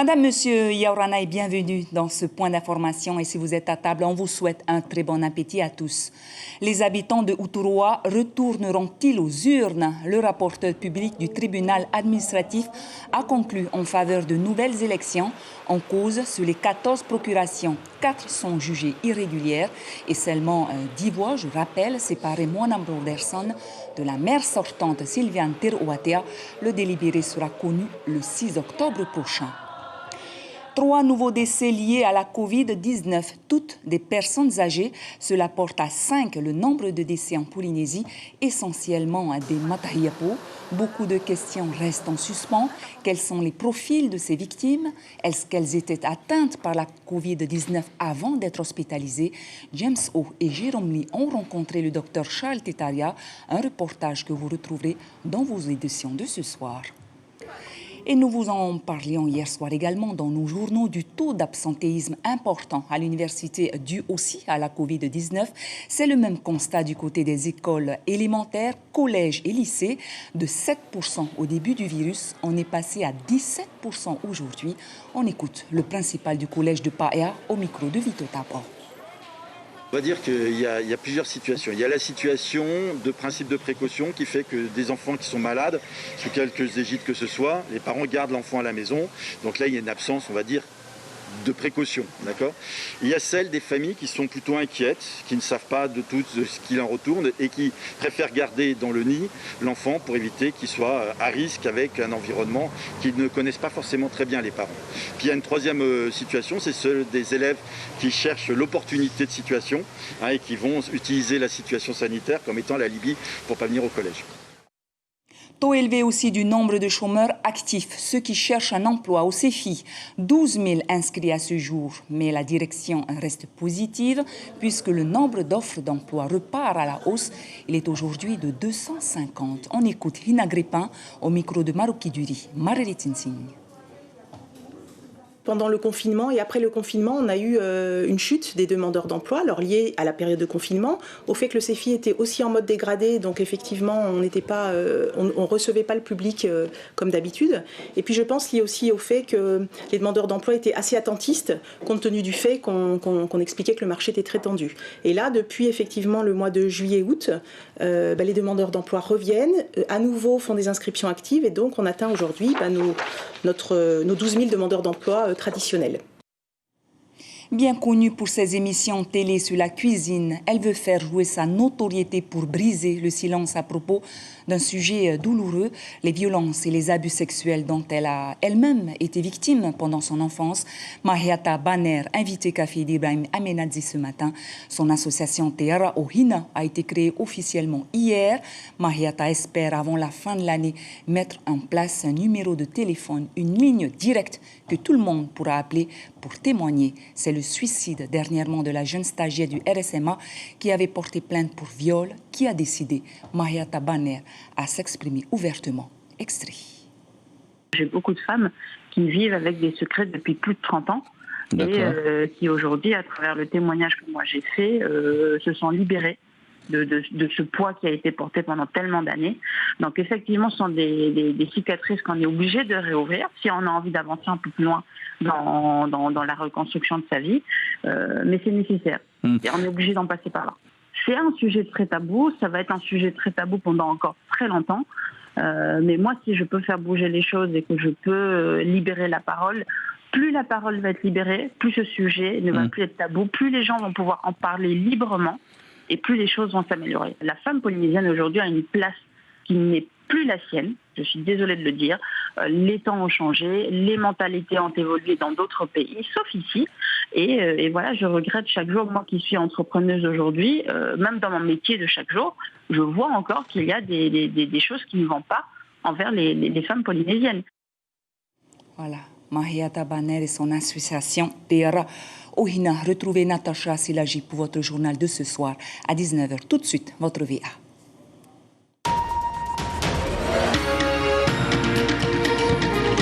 Madame, Monsieur Yaurana est bienvenue dans ce point d'information et si vous êtes à table, on vous souhaite un très bon appétit à tous. Les habitants de Outuroa retourneront-ils aux urnes? Le rapporteur public du tribunal administratif a conclu en faveur de nouvelles élections. En cause, sur les 14 procurations, 4 sont jugées irrégulières et seulement 10 voix, je rappelle, séparées Mwanam Broderson de la maire sortante Sylviane Terouatea. Le délibéré sera connu le 6 octobre prochain. 3 nouveaux décès liés à la Covid-19, toutes des personnes âgées. Cela porte à 5 le nombre de décès en Polynésie, essentiellement des Matahiapo. Beaucoup de questions restent en suspens. Quels sont les profils de ces victimes? Est-ce qu'elles étaient atteintes par la Covid-19 avant d'être hospitalisées? James O et Jérôme Lee ont rencontré le docteur Charles Tetaria, un reportage que vous retrouverez dans vos éditions de ce soir. Et nous vous en parlions hier soir également dans nos journaux du taux d'absentéisme important à l'université dû aussi à la Covid-19. C'est le même constat du côté des écoles élémentaires, collèges et lycées. De 7% au début du virus, on est passé à 17% aujourd'hui. On écoute le principal du collège de Paea au micro de Vito Tapa. On va dire qu'il y a plusieurs situations. Il y a la situation de principe de précaution qui fait que des enfants qui sont malades, sous quelques égides que ce soit, les parents gardent l'enfant à la maison. Donc là, il y a une absence, on va dire, de précaution, d'accord. Il y a celle des familles qui sont plutôt inquiètes, qui ne savent pas de tout ce qu'il en retourne et qui préfèrent garder dans le nid l'enfant pour éviter qu'il soit à risque avec un environnement qu'ils ne connaissent pas forcément très bien les parents. Puis il y a une troisième situation, c'est celle des élèves qui cherchent l'opportunité de situation et qui vont utiliser la situation sanitaire comme étant l'alibi pour ne pas venir au collège. Taux élevé aussi du nombre de chômeurs actifs, ceux qui cherchent un emploi au CEFI. 12 000 inscrits à ce jour, mais la direction reste positive puisque le nombre d'offres d'emploi repart à la hausse. Il est aujourd'hui de 250. On écoute Hina Grépin au micro de Marouki Duri. Marguerite Tinsing. Pendant le confinement et après le confinement, on a eu une chute des demandeurs d'emploi, alors liée à la période de confinement, au fait que le CEFI était aussi en mode dégradé, donc effectivement, on recevait pas le public comme d'habitude. Et puis je pense lié aussi au fait que les demandeurs d'emploi étaient assez attentistes, compte tenu du fait qu'on expliquait que le marché était très tendu. Et là, depuis effectivement le mois de juillet-août, les demandeurs d'emploi reviennent, à nouveau font des inscriptions actives, et donc on atteint aujourd'hui nos 12 000 demandeurs d'emploi traditionnelle. Bien connue pour ses émissions télé sur la cuisine, elle veut faire jouer sa notoriété pour briser le silence à propos d'un sujet douloureux, les violences et les abus sexuels dont elle a elle-même été victime pendant son enfance. Mahiata Baner, invitée Café d'Ibrahim Amenadzi ce matin. Son association Teara Ohina a été créée officiellement hier. Mahiata espère avant la fin de l'année mettre en place un numéro de téléphone, une ligne directe que tout le monde pourra appeler pour témoigner. C'est le suicide dernièrement de la jeune stagiaire du RSMA qui avait porté plainte pour viol, qui a décidé, Mahiata Baner, à s'exprimer ouvertement. Extrait. J'ai beaucoup de femmes qui vivent avec des secrets depuis plus de 30 ans et qui aujourd'hui, à travers le témoignage que moi j'ai fait, se sont libérées de ce poids qui a été porté pendant tellement d'années. Donc effectivement, ce sont des cicatrices qu'on est obligé de réouvrir si on a envie d'avancer un peu plus loin dans la reconstruction de sa vie. Mais c'est nécessaire. Et on est obligé d'en passer par là. C'est un sujet très tabou, ça va être un sujet très tabou pendant encore très longtemps. Mais moi, si je peux faire bouger les choses et que je peux libérer la parole, plus la parole va être libérée, plus ce sujet ne va plus être tabou, plus les gens vont pouvoir en parler librement et plus les choses vont s'améliorer. La femme polynésienne aujourd'hui a une place qui n'est plus la sienne, je suis désolée de le dire. Les temps ont changé, les mentalités ont évolué dans d'autres pays, sauf ici. Et voilà, je regrette chaque jour, moi qui suis entrepreneuse aujourd'hui, même dans mon métier de chaque jour, je vois encore qu'il y a des choses qui ne vont pas envers les femmes polynésiennes. Voilà, Mahiata Baner et son association Teara Ohina. Retrouvez Natacha Silagi pour votre journal de ce soir à 19h. Tout de suite, votre VA.